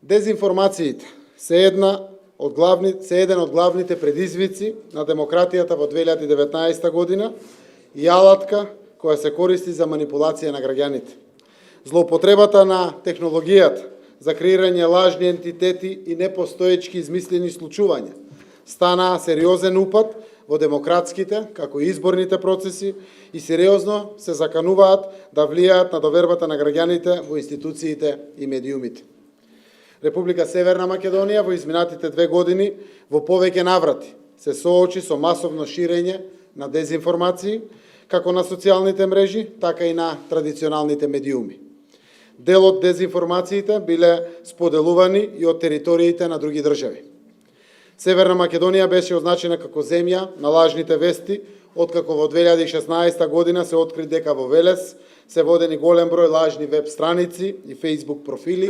Дезинформациите се еден од главните предизвици на демократијата во 2019 година и алатка која се користи за манипулација на граѓаните. Злоупотребата на технологијата за креирање лажни ентитети и непостоечки измислени случувања станаа сериозен упад во демократските, како и изборните процеси и сериозно се закануваат да влијаат на довербата на граѓаните во институциите и медиумите. Република Северна Македонија во изминатите 2 години во повеќе наврати се соочи со масовно ширење на дезинформации, како на социјалните мрежи, така и на традиционалните медиуми. Дел од дезинформациите биле споделувани и од териториите на други држави. Северна Македонија беше означена како земја на лажните вести, откако во 2016 година се откри дека во Велес се водени голем број лажни веб страници и Facebook профили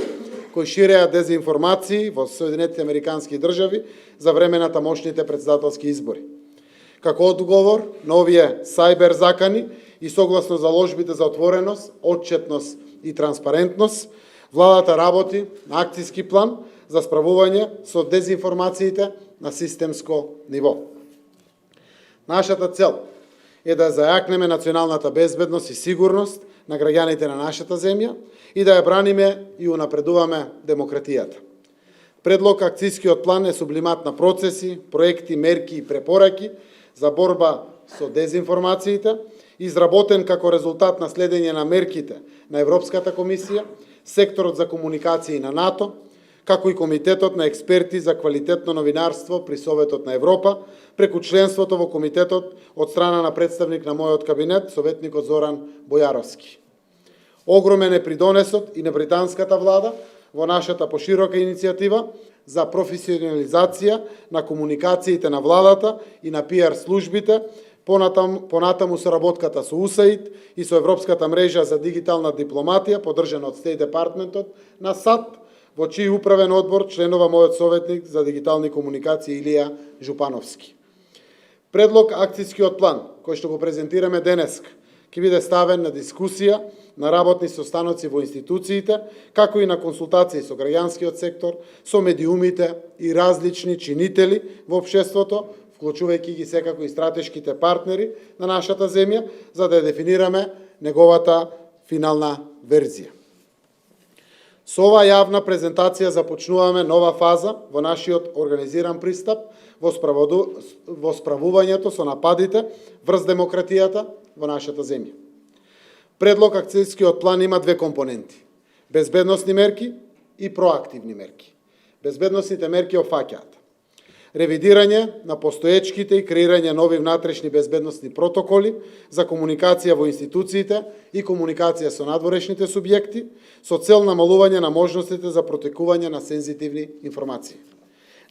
кои ширеа дезинформации во Соединетите Американски држави за време на тамошните претседателски избори. Како одговор на овие сајбер закани и согласно заложбите за отвореност, отчетност и транспарентност, владата работи на акцијски план за справување со дезинформациите на системско ниво. Нашата цел е да зајакнеме националната безбедност и сигурност на граѓаните на нашата земја и да ја браниме и унапредуваме демократијата. Предлог акцијскиот план е сублимат на процеси, проекти, мерки и препораки за борба со дезинформациите, изработен како резултат на следење на мерките на Европската комисија, секторот за комуникации на НАТО, како и Комитетот на експерти за квалитетно новинарство при Советот на Европа, преку членството во комитетот од страна на представник на мојот кабинет, советникот Зоран Бојаровски. Огромен е придонесот и на британската влада во нашата поширока иницијатива за професионализација на комуникациите на владата и на PR службите, понатаму соработката со USAID и со Европската мрежа за дигитална дипломатија, поддржана од State Departmentот на САД, во чиј управен одбор членува мојот советник за дигитални комуникации Илија Жупановски. Предлог акцијскиот план, кој што го презентираме денеска, ќе биде ставен на дискусија на работни состаноци во институциите, како и на консултации со граѓанскиот сектор, со медиумите и различни чинители во општеството, вклучувајќи ги секако и стратешките партнери на нашата земја, за да дефинираме неговата финална верзија. Со оваа јавна презентација започнуваме нова фаза во нашиот организиран пристап во справувањето со нападите врз демократијата во нашата земја. Предлог акцијскиот план има 2 компоненти: безбедносни мерки и проактивни мерки. Безбедносните мерки опфаќаат ревидирање на постоечките и креирање нови внатрешни безбедносни протоколи за комуникација во институциите и комуникација со надворешните субјекти, со цел намалување на можностите за протекување на сензитивни информации.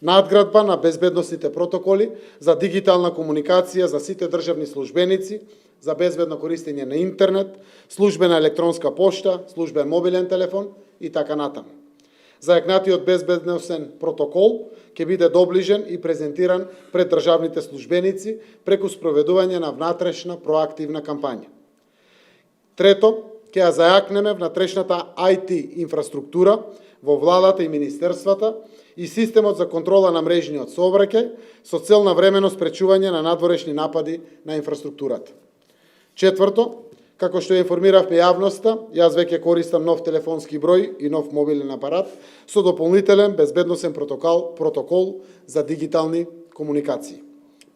Надградба на безбедносните протоколи за дигитална комуникација за сите државни службеници, за безбедно користење на интернет, службена електронска пошта, службен мобилен телефон и така натаму. Зајакнатиот безбедносен протокол ќе биде доближен и презентиран пред државните службеници преку спроведување на внатрешна проактивна кампања. Трето, ќе ја зајакнеме внатрешната IT инфраструктура во владата и министерствата и системот за контрола на мрежниот сообраќај со цел на времено спречување на надворешни напади на инфраструктурата. Четврто, како што информиравме јавноста, јас веќе користам нов телефонски број и нов мобилен апарат со дополнителен безбедносен протокол за дигитални комуникации.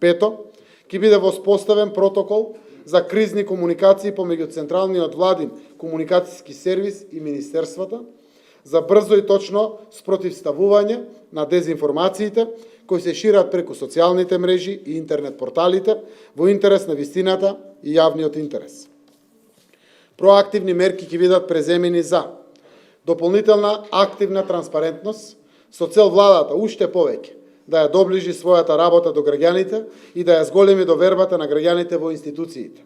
Пето, ќе биде воспоставен протокол за кризни комуникации помеѓу Централниот владин комуникацијски сервис и министерствата за брзо и точно спротивставување на дезинформациите кои се шират преку социјалните мрежи и интернет порталите во интерес на вистината и јавниот интерес. Проактивни мерки ќе бидат преземени за дополнителна активна транспарентност со цел владата уште повеќе да ја доближи својата работа до граѓаните и да ја зголеми довербата на граѓаните во институциите.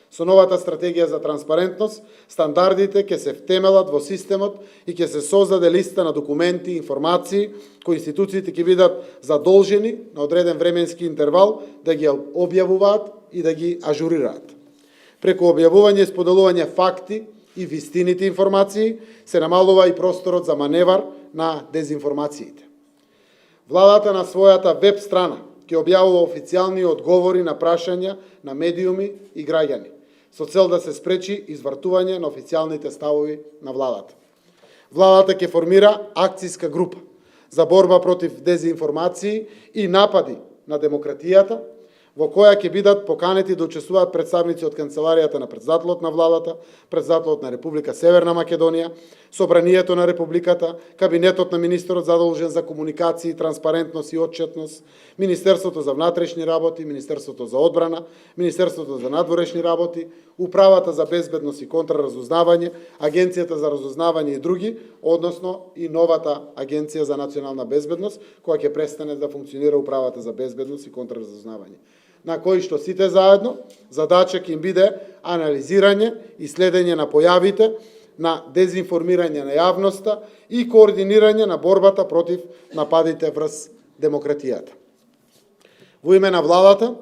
Со новата стратегија за транспарентност, стандардите ќе се втемелат во системот и ќе се создаде листа на документи и информации кои институциите ќе бидат задолжени на одреден временски интервал да ги објавуваат и да ги ажурираат. Преку објавување и споделување факти и вистините информации се намалува и просторот за маневар на дезинформациите. Владата на својата веб страна ќе објавува официјални одговори на прашања на медиуми и граѓани, со цел да се спречи извртување на официјалните ставови на владата. Владата ќе формира акцијска група за борба против дезинформации и напади на демократијата, во која ќе бидат поканети да учествуваат представници од Канцеларијата на председателот на владата, председателот на Република Северна Македонија, Собранието на Републиката, Кабинетот на министерот задолжен за комуникација, транспарентност и отчетност, Министерството за внатрешни работи, Министерството за одбрана, Министерството за надворешни работи, Управата за безбедност и контраразузнавање, Агенцијата за разузнавање и други, односно и новата Агенција за национална безбедност, која ќе престане да функционира Управата за безбедност и контраразузнавање, на кои што сите заедно задача ќе им биде анализирање и следење на појавите на дезинформирање на јавноста и координирање на борбата против нападите врз демократијата. Во име на владата,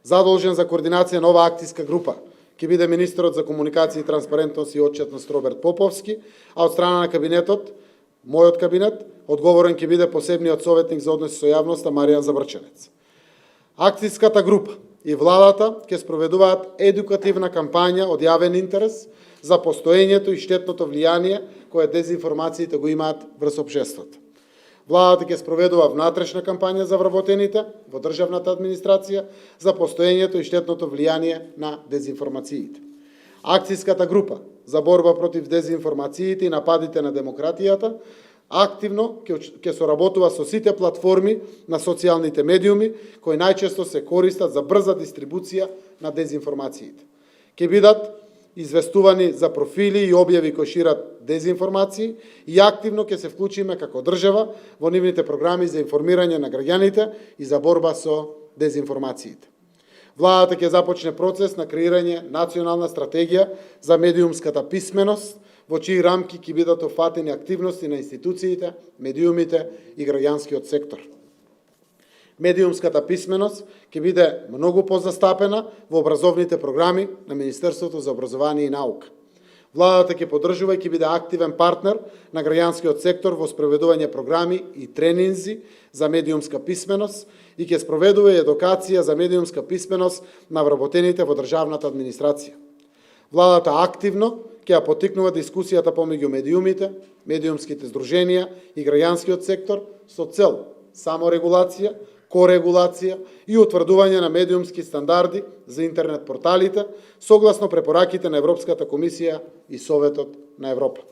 задолжен за координација на оваа акцијска група, ќе биде министерот за комуникација и транспарентност и отчетност Роберт Поповски, а од страна на кабинетот, мојот кабинет, одговорен ќе биде посебниот советник за односи со јавноста Маријан Забрченец. Акцијската група и владата ќе спроведуваат едукативна кампања од јавен интерес за постоењето и штетното влијание кое дезинформациите го имаат врз општеството. Владата ќе спроведува внатрешна кампања за вработените во државната администрација за постоењето и штетното влијание на дезинформациите. Акцијската група за борба против дезинформациите и нападите на демократијата активно ќе соработува со сите платформи на социјалните медиуми кои најчесто се користат за брза дистрибуција на дезинформациите. Ќе бидат известувани за профили и објави кои шират дезинформации и активно ќе се вклучиме како држава во нивните програми за информирање на граѓаните и за борба со дезинформациите. Владата ќе започне процес на креирање национална стратегија за медиумската писменост, во чии рамки ќе бидат офатени активности на институциите, медиумите и граѓанскиот сектор. Медиумската писменост ќе биде многу позастапена во образовните програми на Министерството за образование и наука. Владата ќе поддржува и ќе биде активен партнер на граѓанскиот сектор во спроведување програми и тренинзи за медиумска писменост и ќе спроведува и едукација за медиумска писменост на вработените во државната администрација. Владата активно ќе ја поттикнува дискусијата помеѓу медиумите, медиумските здруженија и граѓанскиот сектор со цел саморегулација, корегулација и утврдување на медиумски стандарди за интернет порталите, согласно препораките на Европската комисија и Советот на Европа.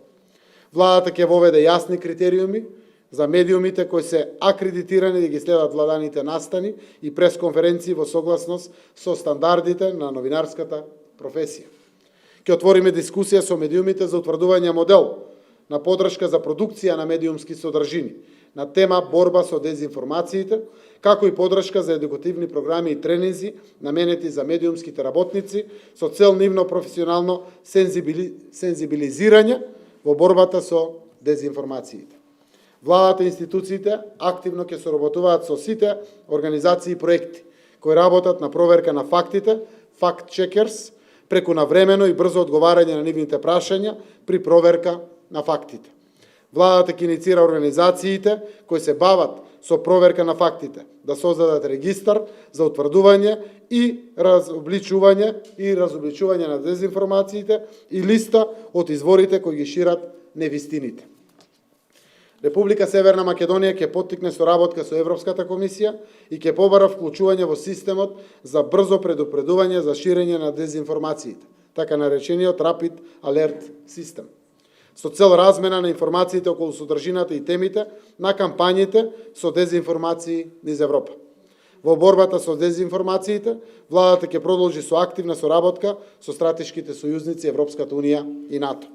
Владата ќе воведе јасни критериуми за медиумите кои се акредитирани да ги следат владаните настани и пресконференции во согласност со стандардите на новинарската професија. Ќе отвориме дискусија со медиумите за утврдување модел на поддршка за продукција на медиумски содржини на тема борба со дезинформациите, како и поддршка за едукативни програми и тренинзи наменети за медиумските работници со цел нивно професионално сензибилизирање во борбата со дезинформациите. Владата и институциите активно ќе соработуваат со сите организации и проекти кои работат на проверка на фактите, fact-checkers, преку навремено и брзо одговарање на нивните прашања при проверка на фактите. Владата ќе иницира организациите кои се бават со проверка на фактите да создадат регистар за утврдување и разобличување на дезинформациите и листа од изворите кои ги шират невистините. Република Северна Македонија ќе поттикне соработка со Европската комисија и ќе побара вклучување во системот за брзо предупредување за ширење на дезинформациите, така наречениот Rapid Alert System, со цел размена на информациите околу содржината и темите на кампањите со дезинформации низ Европа. Во борбата со дезинформациите, владата ќе продолжи со активна соработка со стратешките сојузници Европската Унија и НАТО.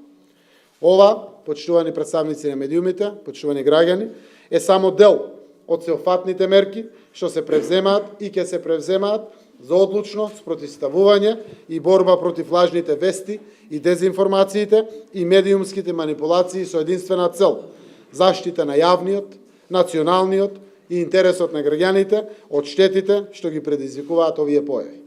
Ова, почитувани представници на медиумите, почитувани граѓани, е само дел од сеопфатните мерки што се превземаат и ќе се превземаат за одлучно спротивставување и борба против лажните вести и дезинформациите и медиумските манипулации со единствена цел – заштита на јавниот, националниот и интересот на граѓаните од штетите што ги предизвикуваат овие појави.